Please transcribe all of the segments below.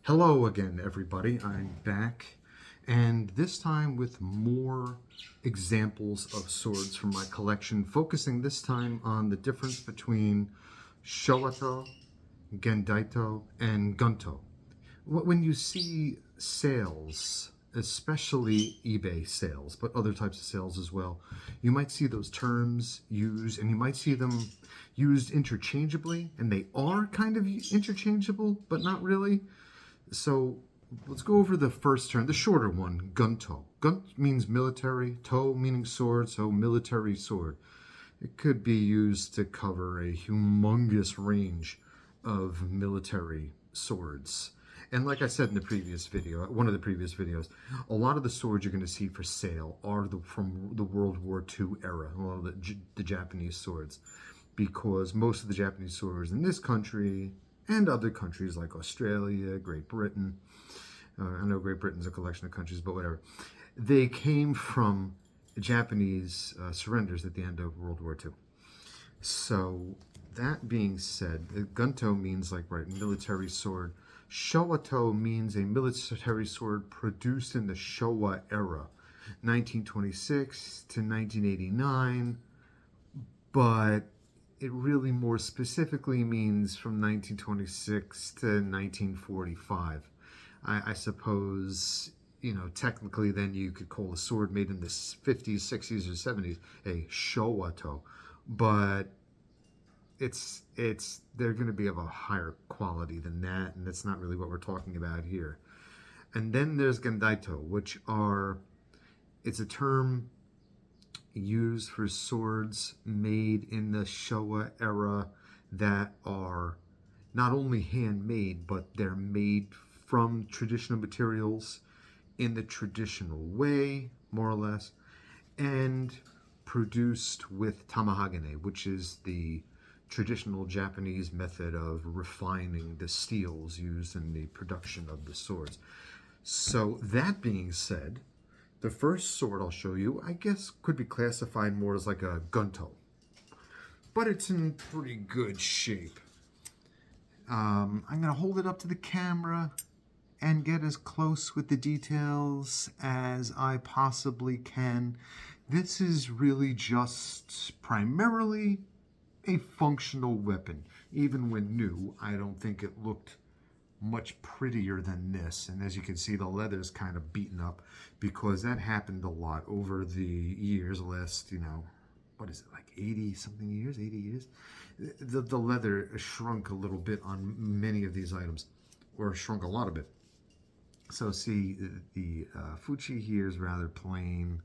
Hello again, everybody. I'm back, and this time with more examples of swords from my collection, focusing this time on the difference between Showato, Gendaito, and Gunto. When you see sales, especially eBay sales, but other types of sales as well, you might see those terms used, and you might see them used interchangeably, and they are kind of interchangeable, but not really. So let's go over the first term, the shorter one, Gunto. Gunt means military, to meaning sword, so military sword. It could be used to cover a humongous range of military swords. And like I said in the previous video, one of the previous videos, a lot of the swords you're going to see for sale are from the World War II era, a lot of the Japanese swords, because most of the Japanese swords in this country and other countries like Australia, Great Britain. I know Great Britain's a collection of countries, but whatever. They came from Japanese surrenders at the end of World War II. So that being said, the Gunto means military sword. Showa-to means a military sword produced in the Showa era, 1926 to 1989, but it really more specifically means from 1926 to 1945. I suppose, technically then you could call a sword made in the 50s, 60s, or 70s a Showato, but they're going to be of a higher quality than that, and that's not really what we're talking about here. And then there's Gendaito, it's a term used for swords made in the Showa era that are not only handmade, but they're made from traditional materials in the traditional way, more or less, and produced with tamahagane, which is the traditional Japanese method of refining the steels used in the production of the swords. So that being said, the first sword I'll show you, I guess, could be classified more as like a Gunto, but it's in pretty good shape. I'm going to hold it up to the camera and get as close with the details as I possibly can. This is really just primarily a functional weapon. Even when new, I don't think it looked much prettier than this. And as you can see, the leather's kind of beaten up because that happened a lot over the years, last, what is it, like 80 something years, 80 years? The leather shrunk a little bit on many of these items, or shrunk a lot of it. So see, the Fuchi here is rather plain.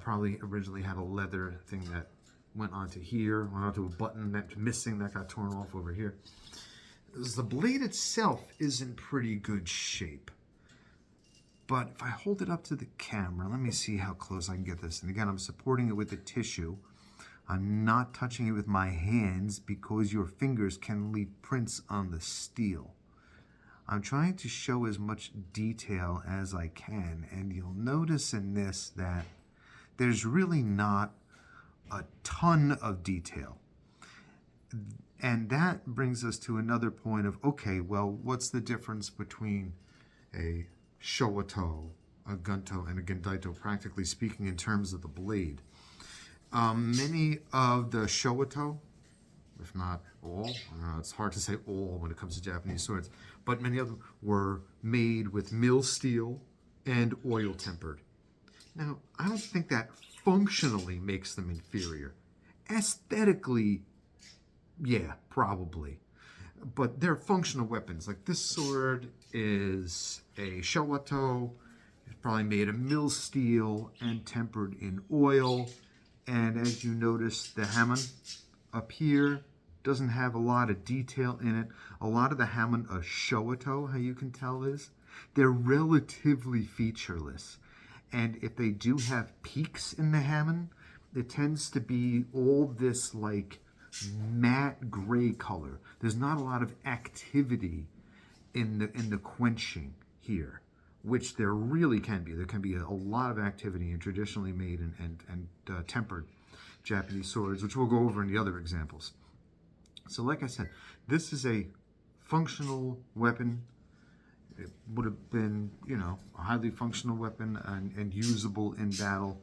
Probably originally had a leather thing that went onto here, went onto a button that's missing, that got torn off over here. The blade itself is in pretty good shape. But if I hold it up to the camera, let me see how close I can get this. And again, I'm supporting it with the tissue. I'm not touching it with my hands because your fingers can leave prints on the steel. I'm trying to show as much detail as I can. And you'll notice in this that there's really not a ton of detail. And that brings us to another point of, okay, well, what's the difference between a Showato, a Gunto, and a Gendaito, practically speaking, in terms of the blade? Many of the Showato, if not all, it's hard to say all when it comes to Japanese swords, but many of them were made with mill steel and oil tempered. Now, I don't think that functionally makes them inferior. Aesthetically, yeah, probably. But they're functional weapons. Like this sword is a Showato. It's probably made of mill steel and tempered in oil. And as you notice, the hamon up here doesn't have a lot of detail in it. A lot of the hamon of Showato, how you can tell is, they're relatively featureless. And if they do have peaks in the hamon, it tends to be all this like matte gray color. There's not a lot of activity in the quenching here, which there really can be. There can be a lot of activity in traditionally made and tempered Japanese swords, which we'll go over in the other examples. So like I said, this is a functional weapon It would have been, you know, a highly functional weapon and usable in battle,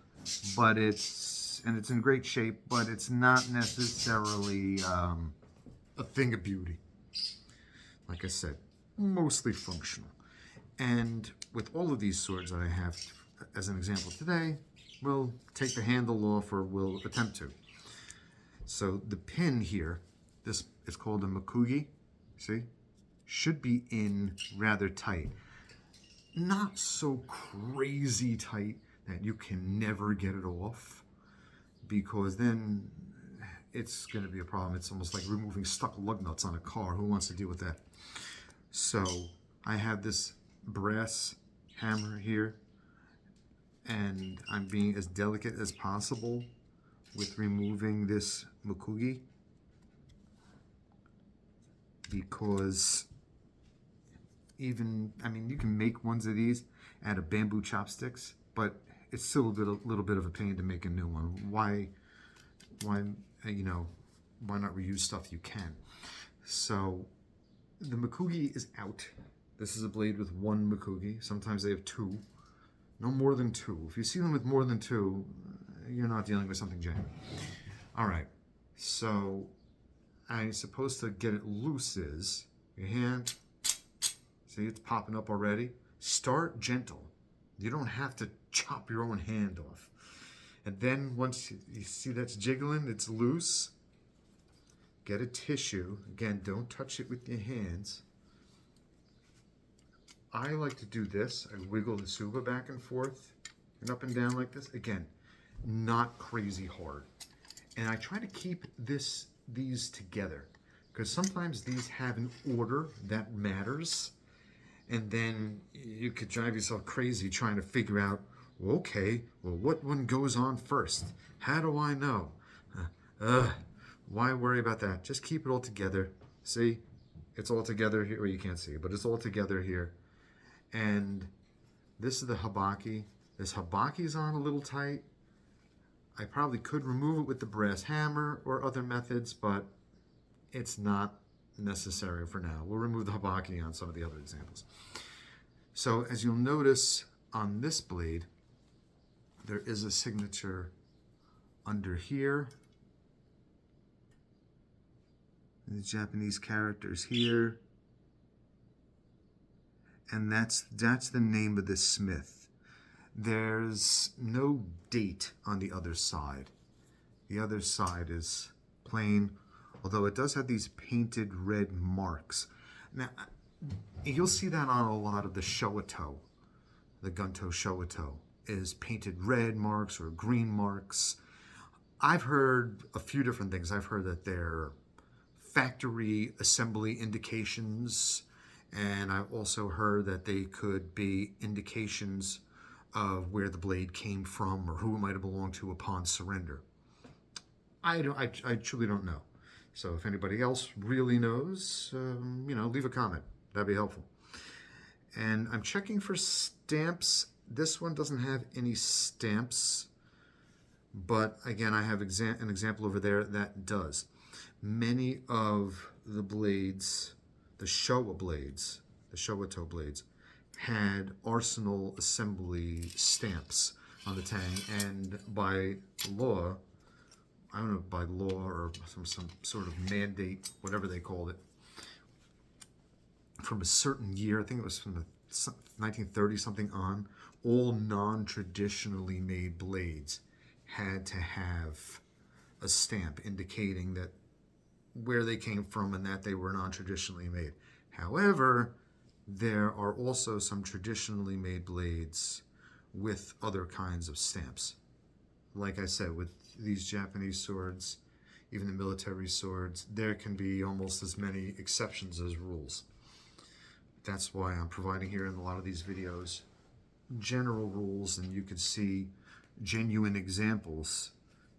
but it's in great shape, but it's not necessarily a thing of beauty. Like I said, mostly functional. And with all of these swords that I have as an example today, we'll take the handle off, or we'll attempt to. So the pin here, this is called a makugi, see? Should be in rather tight. Not so crazy tight that you can never get it off, because then it's going to be a problem. It's almost like removing stuck lug nuts on a car. Who wants to deal with that? So I have this brass hammer here, and I'm being as delicate as possible with removing this makugi, because even, I mean, you can make ones of these out of bamboo chopsticks, but it's still a little bit of a pain to make a new one. Why, you know, why not reuse stuff you can? So the makugi is out. This is a blade with one makugi. Sometimes they have two. No more than two. If you see them with more than two, you're not dealing with something genuine. All right. So I'm supposed to get it loose is your hand. See, it's popping up already. Start gentle. You don't have to chop your own hand off. And then once you see that's jiggling, it's loose, get a tissue. Again, don't touch it with your hands. I like to do this. I wiggle the suba back and forth and up and down like this. Again, not crazy hard. And I try to keep these together, because sometimes these have an order that matters. And then you could drive yourself crazy trying to figure out, okay, well, what one goes on first? How do I know? Why worry about that? Just keep it all together. See, it's all together here. Well, you can't see it, but it's all together here. And this is the habaki. This habaki's on a little tight. I probably could remove it with the brass hammer or other methods, but it's not necessary for now. We'll remove the habaki on some of the other examples. So as you'll notice on this blade, there is a signature under here. And the Japanese characters here. And that's the name of the smith. There's no date on the other side. The other side is plain, although it does have these painted red marks. Now, you'll see that on a lot of the Showa-to. The Gunto Showato is painted red marks or green marks. I've heard a few different things. I've heard that they're factory assembly indications, and I've also heard that they could be indications of where the blade came from or who it might have belonged to upon surrender. I truly don't know. So if anybody else really knows, you know, leave a comment. That'd be helpful. And I'm checking for stamps. This one doesn't have any stamps, but again, I have an example over there that does. Many of the blades, the Showa blades, the Showato blades, had arsenal assembly stamps on the tang, and by law, I don't know, by law or some sort of mandate, whatever they called it, from a certain year, I think it was from the 1930 something on, all non-traditionally made blades had to have a stamp indicating that where they came from and that they were non-traditionally made. However, there are also some traditionally made blades with other kinds of stamps. Like I said, with these Japanese swords, even the military swords, there can be almost as many exceptions as rules. That's why I'm providing here in a lot of these videos general rules, and you can see genuine examples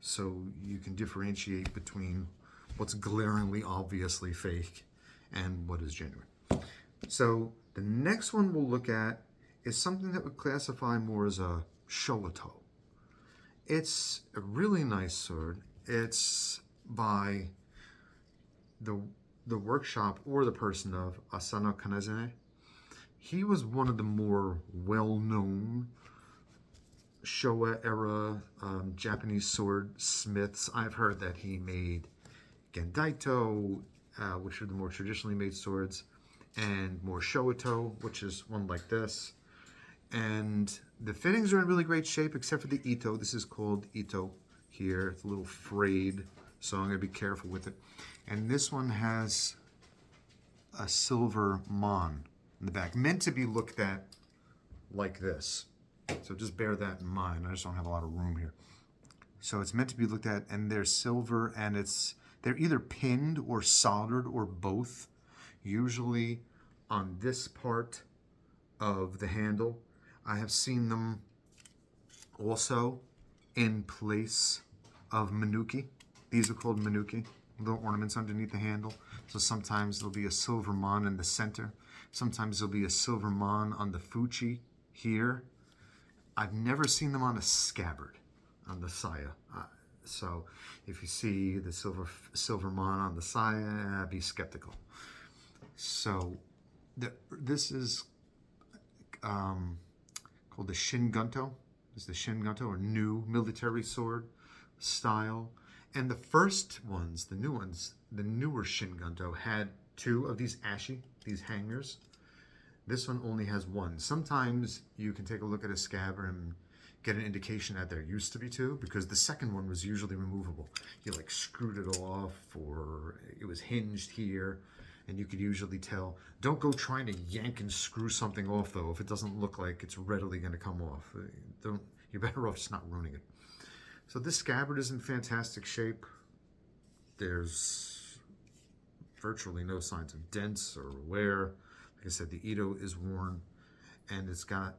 so you can differentiate between what's glaringly obviously fake and what is genuine. So the next one we'll look at is something that would classify more as a Showato. It's a really nice sword. It's by the workshop or the person of Asano Kanezane. He was one of the more well-known Showa era Japanese swordsmiths. I've heard that he made Gendaito, which are the more traditionally made swords, and more Showato, which is one like this. And the fittings are in really great shape, except for the Ito. This is called Ito here. It's a little frayed, so I'm going to be careful with it. And this one has a silver mon in the back, meant to be looked at like this. So just bear that in mind. I just don't have a lot of room here. So it's meant to be looked at, and they're silver, and they're either pinned or soldered or both, usually on this part of the handle. I have seen them also in place of manuki. These are called manuki, little ornaments underneath the handle. So sometimes there'll be a silver mon in the center. Sometimes there'll be a silver mon on the fuchi here. I've never seen them on a scabbard, on the saya. So if you see the silver mon on the saya, be skeptical. So this is called the Gunto. This is the Gunto, or new military sword style. And the first ones, the new ones, the newer Gunto had two of these ashi, these hangers. This one only has one. Sometimes you can take a look at a scabbard and get an indication that there used to be two, because the second one was usually removable. You like screwed it off, or it was hinged here, and you could usually tell. Don't go trying to yank and screw something off, though, if it doesn't look like it's readily going to come off. You're better off just not ruining it. So this scabbard is in fantastic shape. There's virtually no signs of dents or wear. Like I said, the Ito is worn, and it's got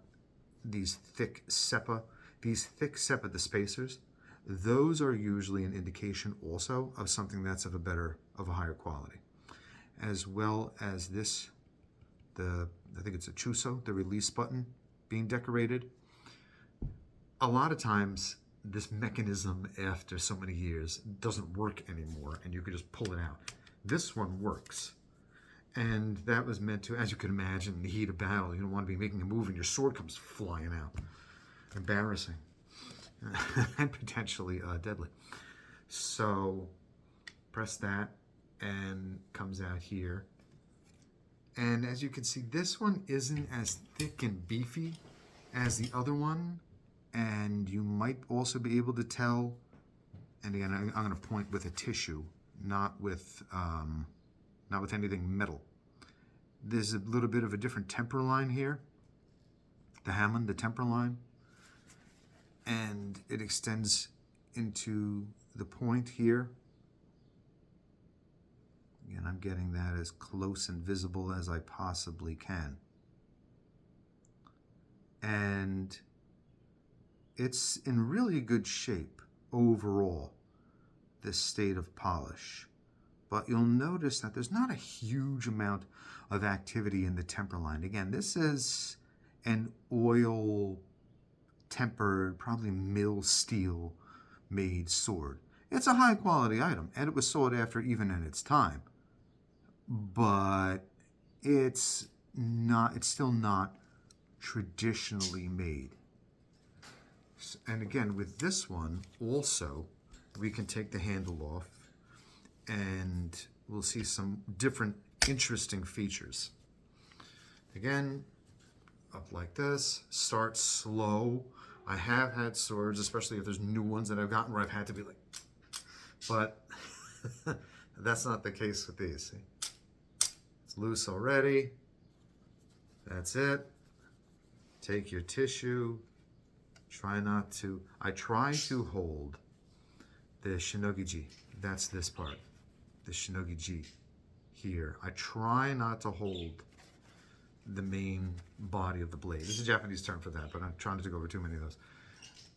these thick seppa. These thick seppa, the spacers, those are usually an indication also of something that's of a higher quality. As well as this, I think it's a chuso, the release button being decorated. A lot of times, this mechanism, after so many years, doesn't work anymore, and you can just pull it out. This one works. And that was meant to, as you can imagine, in the heat of battle, you don't want to be making a move and your sword comes flying out. Embarrassing. And potentially deadly. So, press that, and comes out here. And as you can see, this one isn't as thick and beefy as the other one. And you might also be able to tell, and again, I'm going to point with a tissue, not with anything metal. There's a little bit of a different temper line here, the Hammond, the temper line, and it extends into the point here. Again, I'm getting that as close and visible as I possibly can. And it's in really good shape overall, this state of polish. But you'll notice that there's not a huge amount of activity in the temper line. Again, this is an oil tempered, probably mill steel made sword. It's a high quality item, and it was sought after even in its time. But it's still not traditionally made. And again, with this one also, we can take the handle off, and we'll see some different interesting features. Again, up like this, start slow. I have had swords, especially if there's new ones that I've gotten, where I've had to be like, but that's not the case with these. See? It's loose already. That's it. Take your tissue. I try to hold the shinogi-ji. That's this part. The shinogi-ji here. I try not to hold the main body of the blade. There's a Japanese term for that, but I'm trying not to go over too many of those.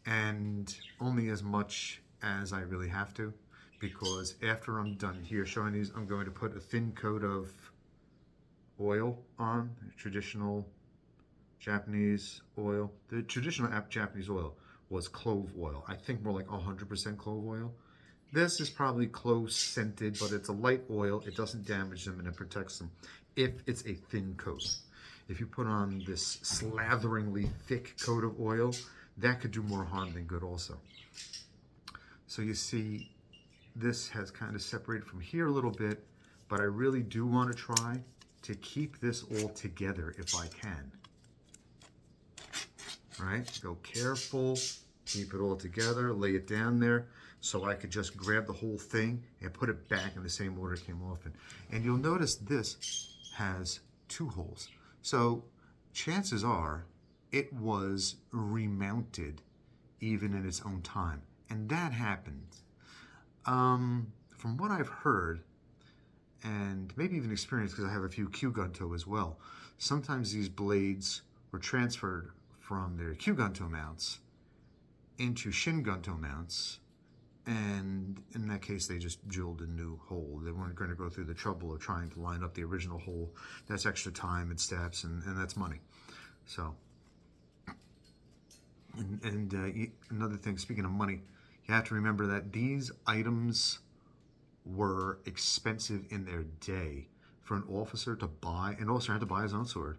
And only as much as I really have to, because after I'm done here showing these, I'm going to put a thin coat of oil on, traditional Japanese oil. The traditional Japanese oil was clove oil. I think more like 100% clove oil. This is probably clove scented, but it's a light oil. It doesn't damage them, and it protects them if it's a thin coat. If you put on this slatheringly thick coat of oil, that could do more harm than good also. So you see, this has kind of separated from here a little bit, but I really do want to try to keep this all together if I can. Right? Go careful, keep it all together, lay it down there so I could just grab the whole thing and put it back in the same order it came off in. And you'll notice this has 2 holes. So chances are it was remounted even in its own time. And that happened. From what I've heard, and maybe even experienced because I have a few Gunto as well, sometimes these blades were transferred from their Gunto mounts into Gunto mounts, and in that case they just drilled a new hole. They weren't going to go through the trouble of trying to line up the original hole. That's extra time and steps, and that's money. So, another thing, speaking of money, you have to remember that these items were expensive in their day. For an officer to buy, an officer had to buy his own sword,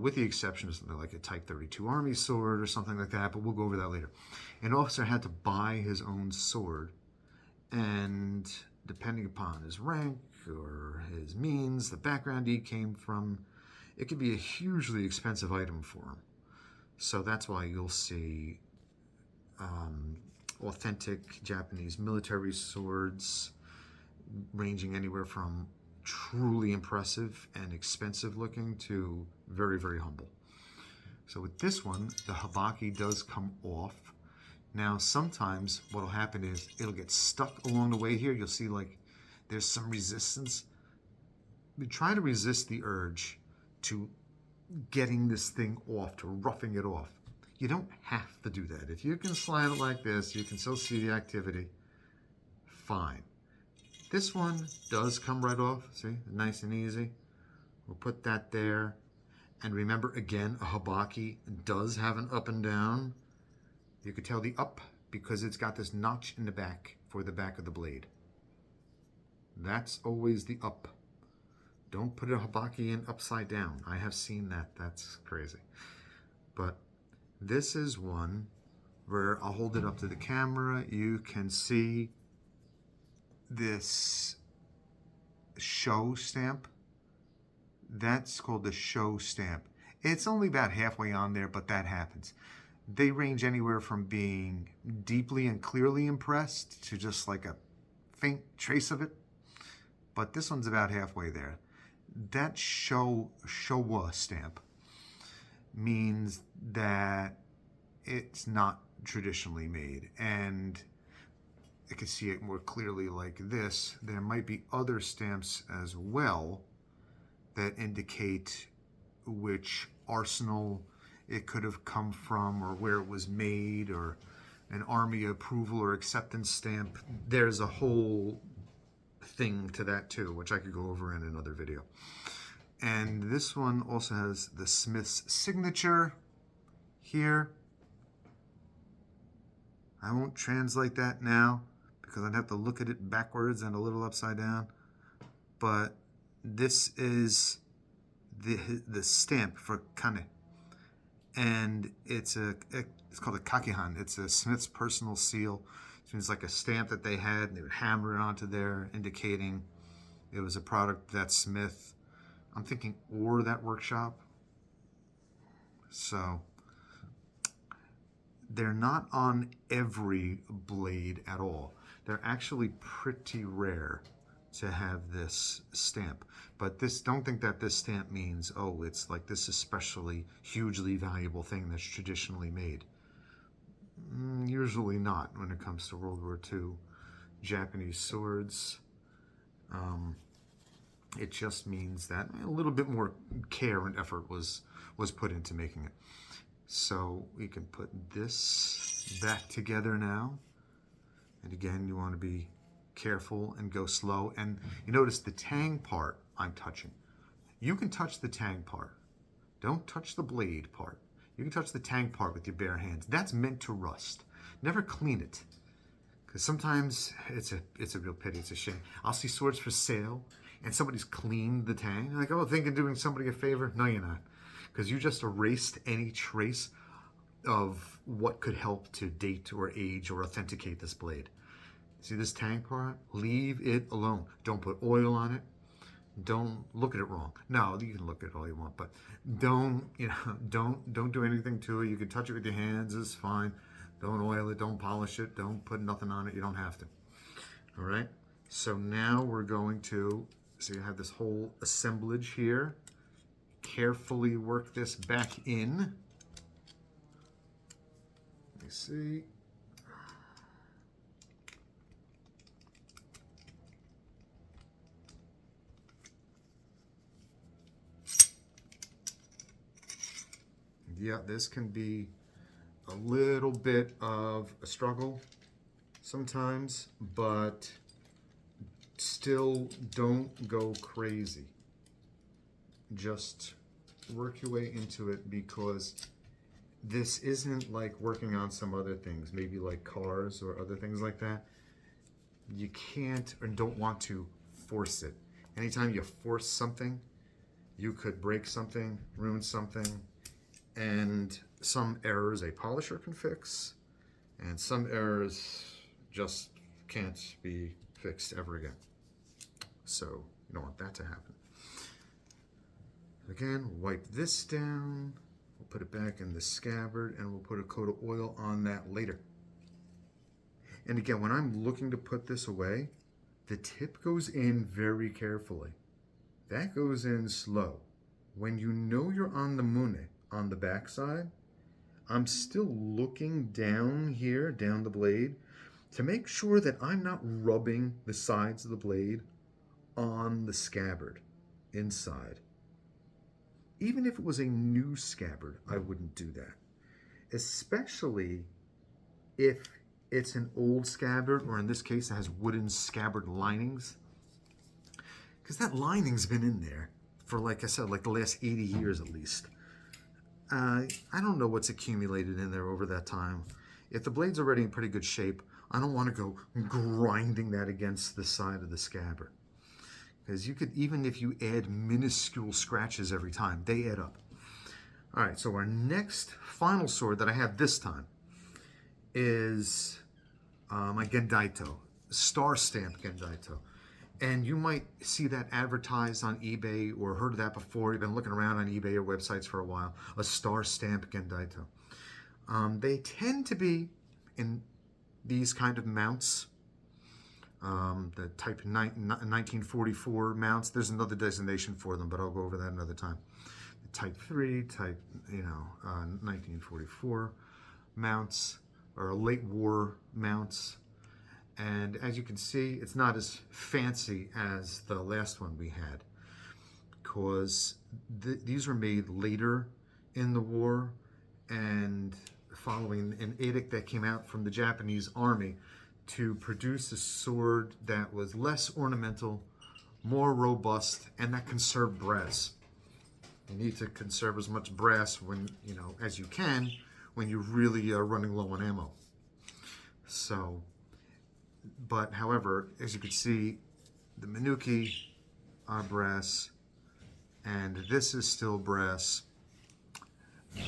with the exception of something like a Type 32 Army sword or something like that, but we'll go over that later. An officer had to buy his own sword, and depending upon his rank or his means, the background he came from, it could be a hugely expensive item for him. So that's why you'll see authentic Japanese military swords ranging anywhere from truly impressive and expensive looking to very, very humble. So with this one, the habaki does come off. Now, sometimes what will happen is it'll get stuck along the way here. You'll see like there's some resistance. We try to resist the urge to getting this thing off, to roughing it off. You don't have to do that. If you can slide it like this, you can still see the activity, fine. This one does come right off, see, nice and easy. We'll put that there. And remember, again, a habaki does have an up and down. You could tell the up because it's got this notch in the back for the back of the blade. That's always the up. Don't put a habaki in upside down. I have seen that. That's crazy. But this is one where I'll hold it up to the camera. You can see this show stamp. That's called the show stamp. It's only about halfway on there, but that happens. They range anywhere from being deeply and clearly impressed to just like a faint trace of it. But this one's about halfway there. That Showa stamp means that it's not traditionally made. And I can see it more clearly like this. There might be other stamps as well that indicate which arsenal it could have come from or where it was made or an army approval or acceptance stamp. There's a whole thing to that too, which I could go over in another video. And this one also has the smith's signature here. I won't translate that now because I'd have to look at it backwards and a little upside down. But this is the stamp for kane. And it's called a kakehan. It's a smith's personal seal. So it's like a stamp that they had, and they would hammer it onto there, indicating it was a product that smith, I'm thinking, or that workshop. So they're not on every blade at all. They're actually pretty rare to have this stamp. But this, don't think that this stamp means, oh, it's like this especially hugely valuable thing that's traditionally made. Usually not when it comes to World War II Japanese swords. It just means that a little bit more care and effort was put into making it. So we can put this back together now. And again, you want to be careful and go slow. And you notice the tang part I'm touching. You can touch the tang part. Don't touch the blade part. You can touch the tang part with your bare hands. That's meant to rust. Never clean it. Because sometimes it's a real pity, it's a shame. I'll see swords for sale and somebody's cleaned the tang, you're like, oh, thinking doing somebody a favor? No, you're not. Because you just erased any trace of what could help to date or age or authenticate this blade. See this tang part? Leave it alone. Don't put oil on it. Don't look at it wrong. No, you can look at it all you want, but don't do anything to it. You can touch it with your hands, it's fine. Don't oil it, don't polish it, don't put nothing on it. You don't have to. All right. So now we're going to, so you have this whole assemblage here. Carefully work this back in. Let me see. Yeah, this can be a little bit of a struggle sometimes, but still don't go crazy. Just work your way into it, because this isn't like working on some other things, maybe like cars or other things like that. You can't or don't want to force it. Anytime you force something, you could break something, ruin something, and some errors a polisher can fix, and some errors just can't be fixed ever again. So you don't want that to happen. Again, wipe this down, we'll put it back in the scabbard, and we'll put a coat of oil on that later. And again, when I'm looking to put this away, the tip goes in very carefully. That goes in slow. When you know you're on the mune, on the back side, I'm still looking down here, down the blade, to make sure that I'm not rubbing the sides of the blade on the scabbard inside. Even if it was a new scabbard, I wouldn't do that. Especially if it's an old scabbard, or in this case, it has wooden scabbard linings. Because that lining's been in there for, like I said, like the last 80 years at least. I don't know what's accumulated in there over that time. If the blade's already in pretty good shape, I don't want to go grinding that against the side of the scabbard. Because you could, even if you add minuscule scratches every time, they add up. All right, so our next final sword that I have this time is my Gendaito, star stamp Gendaito. And you might see that advertised on eBay or heard of that before. You've been looking around on eBay or websites for a while. A star stamp Gendaito. They tend to be in these kind of mounts. The type 1944 mounts. There's another designation for them, but I'll go over that another time. The type 3, type 1944 mounts, or late war mounts. And as you can see, it's not as fancy as the last one we had, because these were made later in the war and following an edict that came out from the Japanese army to produce a sword that was less ornamental, more robust, and that conserved brass. You need to conserve as much brass when, as you can when you really are running low on ammo. So, but however, as you can see, the Minuki are brass, and this is still brass,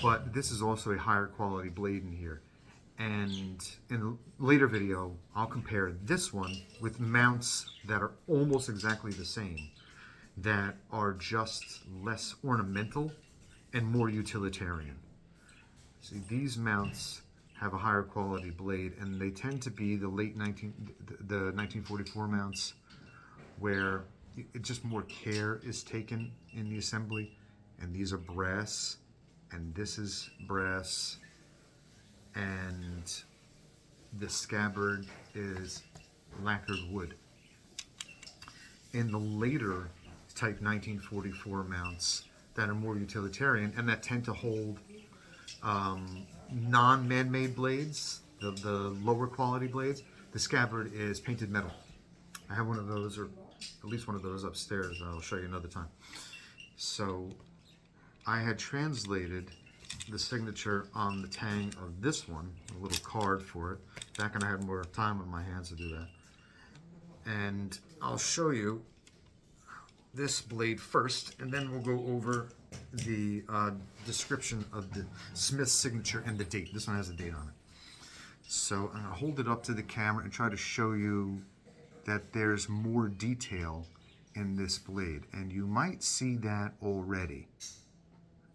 but this is also a higher quality blade in here. And in a later video, I'll compare this one with mounts that are almost exactly the same, that are just less ornamental and more utilitarian. See, these mounts have a higher quality blade, and they tend to be the 1944 mounts, where just more care is taken in the assembly. And these are brass, and this is brass, and the scabbard is lacquered wood. In the later type 1944 mounts that are more utilitarian and that tend to hold non-man-made blades, the lower quality blades, the scabbard is painted metal. I have one of those, or at least one of those upstairs. I'll show you another time. So I had translated the signature on the tang of this one, a little card for it. Back when I had more time on my hands to do that. And I'll show you this blade first, and then we'll go over the description of the Smith's signature and the date. This one has a date on it. So I'm going to hold it up to the camera and try to show you that there's more detail in this blade, and you might see that already.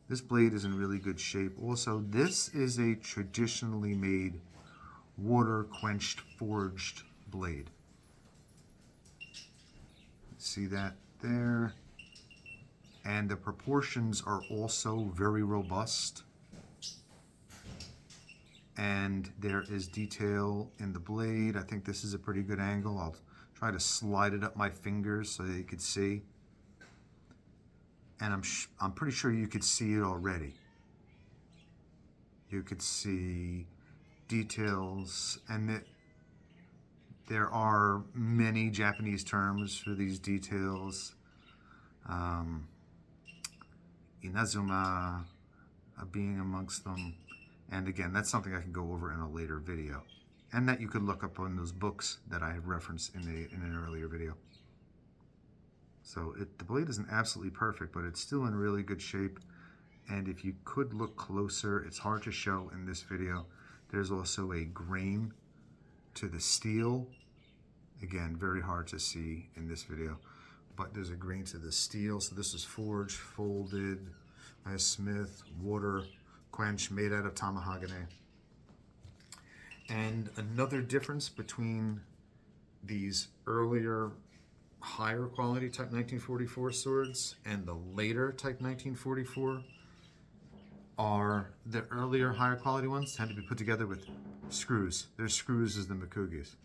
This blade is in really good shape. Also, this is a traditionally made water-quenched forged blade. See that there? And the proportions are also very robust. And there is detail in the blade. I think this is a pretty good angle. I'll try to slide it up my fingers so that you could see. And I'm pretty sure you could see it already. You could see details, and there are many Japanese terms for these details. Inazuma being amongst them. And again, that's something I can go over in a later video. And that you could look up on those books that I have referenced in an earlier video. So the blade isn't absolutely perfect, but it's still in really good shape. And if you could look closer, it's hard to show in this video. There's also a grain to the steel. Again, very hard to see in this video, but there's a grain to the steel. So this is forged, folded by a smith, water quench, made out of tamahagane. And another difference between these earlier higher quality type 1944 swords and the later type 1944 are the earlier higher quality ones tend to be put together with screws. There's screws as the Mikugis.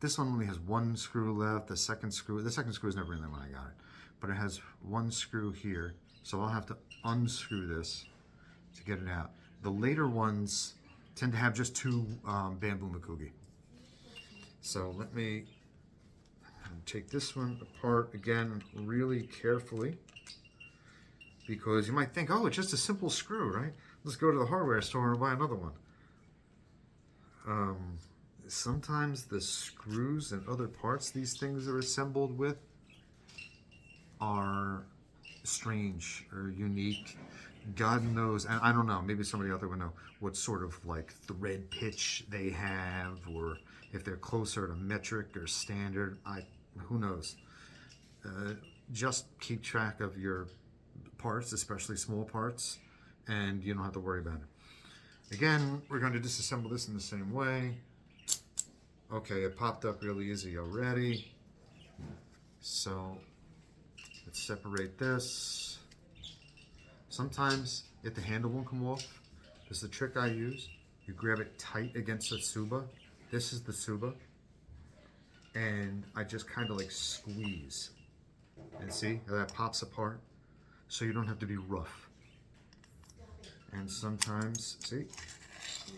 This one only has one screw left. The second screw is never in there when I got it, but it has one screw here. So I'll have to unscrew this to get it out. The later ones tend to have just two bamboo Mikugi. So let me take this one apart again really carefully, because you might think, oh, it's just a simple screw, right? Let's go to the hardware store and buy another one. Sometimes the screws and other parts these things are assembled with are strange or unique. God knows, and I don't know, maybe somebody out there would know what sort of like thread pitch they have, or if they're closer to metric or standard. Who knows? Just keep track of your parts, especially small parts, and you don't have to worry about it. Again, we're going to disassemble this in the same way. Okay, it popped up really easy already. So let's separate this. Sometimes if the handle won't come off, this is the trick I use. You grab it tight against the tsuba. This is the tsuba. And I just kind of like squeeze. And see how that pops apart? So you don't have to be rough. And sometimes, see,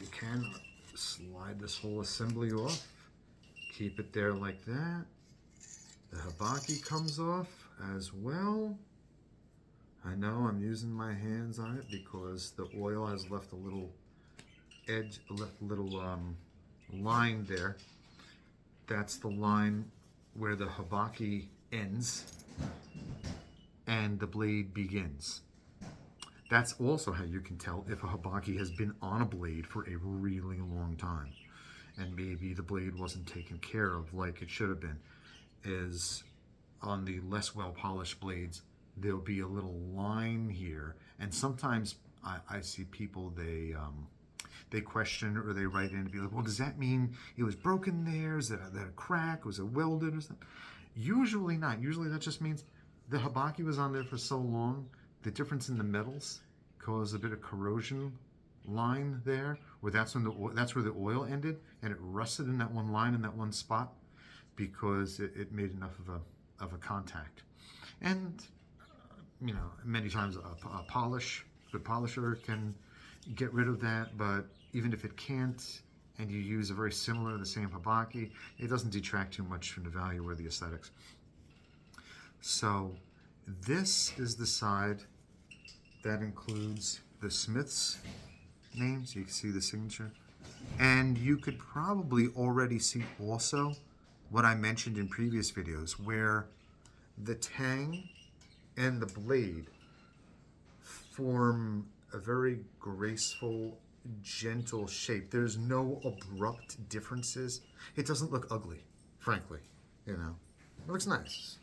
you can slide this whole assembly off. Keep it there like that. The habaki comes off as well. I know I'm using my hands on it because the oil has left a little edge, left a little line there. That's the line where the habaki ends and the blade begins. That's also how you can tell if a habaki has been on a blade for a really long time, and maybe the blade wasn't taken care of like it should have been. Is on the less well polished blades, there'll be a little line here, and sometimes I see people, they question or they write in and be like, well, does that mean it was broken there? Is that a crack? Was it welded or something? Usually not. Usually that just means the habaki was on there for so long, the difference in the metals caused a bit of corrosion line there, where that's where the oil ended, and it rusted in that one line in that one spot because it made enough of a contact. And you know, many times a good polisher can get rid of that, but even if it can't, and you use a very similar, the same habaki, it doesn't detract too much from the value or the aesthetics. So this is the side that includes the smith's name, so you can see the signature. And you could probably already see also what I mentioned in previous videos, where the tang and the blade form a very graceful, gentle shape. There's no abrupt differences. It doesn't look ugly, frankly. You know, it looks nice.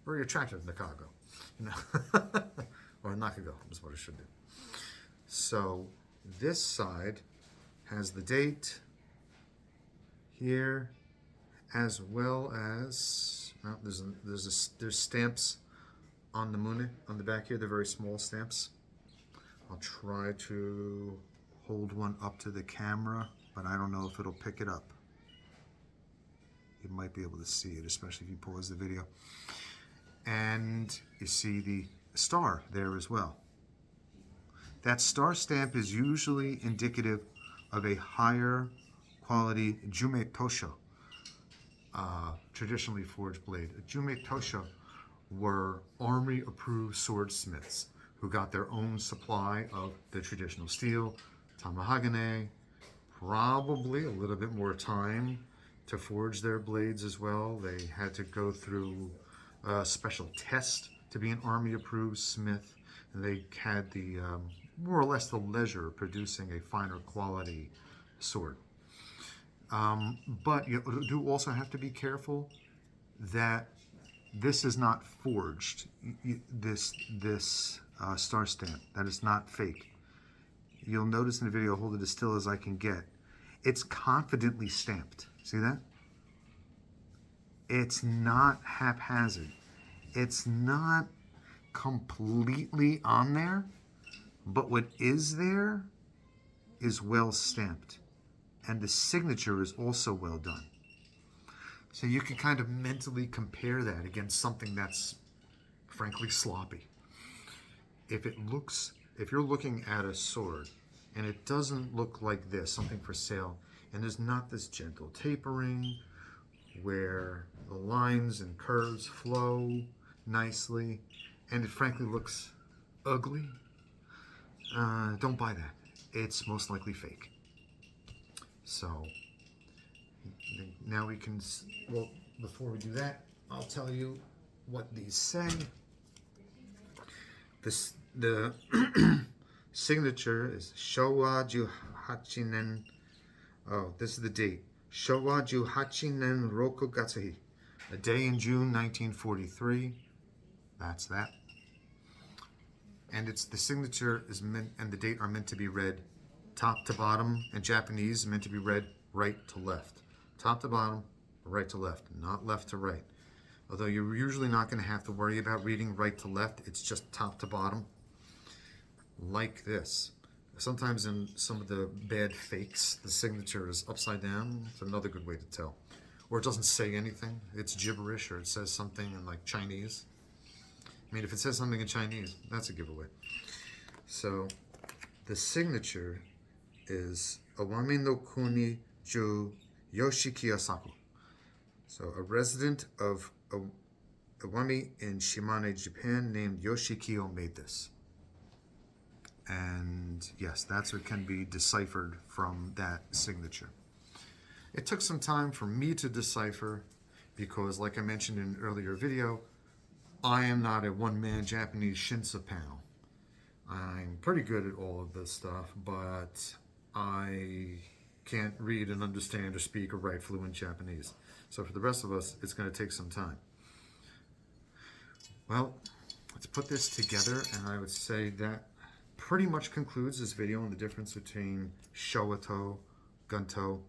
Very attractive, Nakago. You know, or Nakago is what it should do. So this side has the date here, as well as there's stamps on the mune on the back here. They're very small stamps. I'll try to hold one up to the camera, but I don't know if it'll pick it up. You might be able to see it, especially if you pause the video. And you see the star there as well. That star stamp is usually indicative of a higher quality Jume Tosho, traditionally forged blade. A Jume Tosho were army-approved swordsmiths who got their own supply of the traditional steel, tamahagane, probably a little bit more time to forge their blades as well. They had to go through a special test to be an army-approved smith, and they had the more or less the leisure of producing a finer quality sword. But you do also have to be careful that this is not forged. This star stamp, that is not fake. You'll notice in the video, I'll hold it as still as I can get. It's confidently stamped. See that? It's not haphazard. It's not completely on there, but what is there is well stamped. And the signature is also well done. So you can kind of mentally compare that against something that's frankly sloppy. If you're looking at a sword and it doesn't look like this, something for sale, and there's not this gentle tapering where the lines and curves flow nicely, and it frankly looks ugly, don't buy that. It's most likely fake. So now we can, well, before we do that, I'll tell you what these say. The signature is Showa Juhachinen. Oh, this is the date. Showa Juhachinen Roku Gatsuhi. A day in June 1943. That's that. And it's the signature is meant, and the date are meant to be read top to bottom, and Japanese meant to be read right to left. Top to bottom, right to left, not left to right. Although you're usually not going to have to worry about reading right to left, it's just top to bottom, like this. Sometimes in some of the bad fakes, the signature is upside down. It's another good way to tell. Or it doesn't say anything. It's gibberish, or it says something in like Chinese. I mean, if it says something in Chinese, that's a giveaway. So the signature is Awami no Kuni Ju Yoshiki Asaku. So a resident of Awami in Shimane, Japan, named Yoshikio made this. And yes, that's what can be deciphered from that signature. It took some time for me to decipher because, like I mentioned in an earlier video, I am not a one-man Japanese Shinsa panel. I'm pretty good at all of this stuff, but I can't read and understand or speak or write fluent Japanese. So for the rest of us, it's going to take some time. Well, let's put this together, and I would say that pretty much concludes this video on the difference between Showato, Gunto,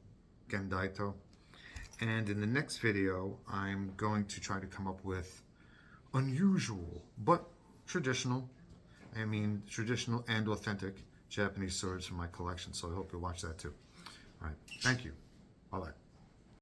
Gendaito. And in the next video, I'm going to try to come up with unusual, but traditional, traditional and authentic Japanese swords from my collection. So I hope you'll watch that too. All right, thank you. Bye-bye.